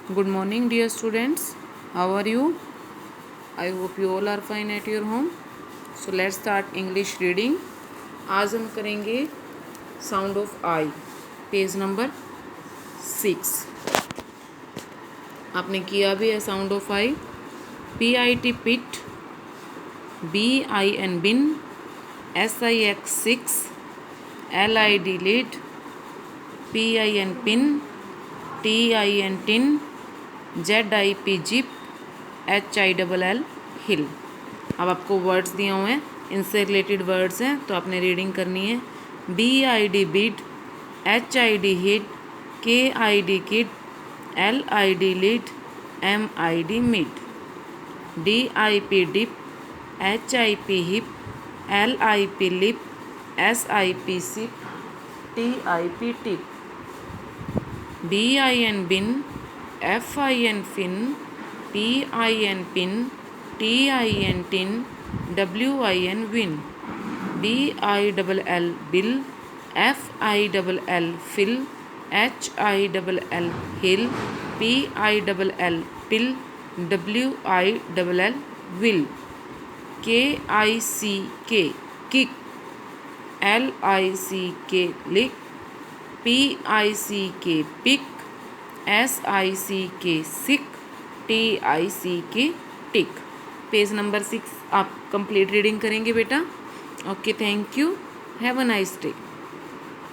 Good morning, dear students. How are you? I hope you all are fine at your home. So let's start English reading. आज हम करेंगे sound of I, page number 6। आपने किया भी है sound of I. PIT pit, BIN bin, SIX 6, LID lid, PIN pin, TIN tin, ZIP zip, HILL hill. अब आपको words दिए हुए हैं, इनसे रिलेटेड वर्ड्स हैं तो आपने रीडिंग करनी है। BID bid, HID hid, KID kid, LID lid, MID mid. DIP dip, HIP hip, LIP lip, SIP sip, TIP tip. BIN bin, FIN fin, PIN pin, TIN tin, WIN win. BILL bill, FILL fill, HILL hill, PILL pill, WILL will. KICK kick, LICK lick, PICK pick, SICK sick, TICK tick. Page number 6 आप complete reading करेंगे बेटा। Okay, thank you, have a nice day.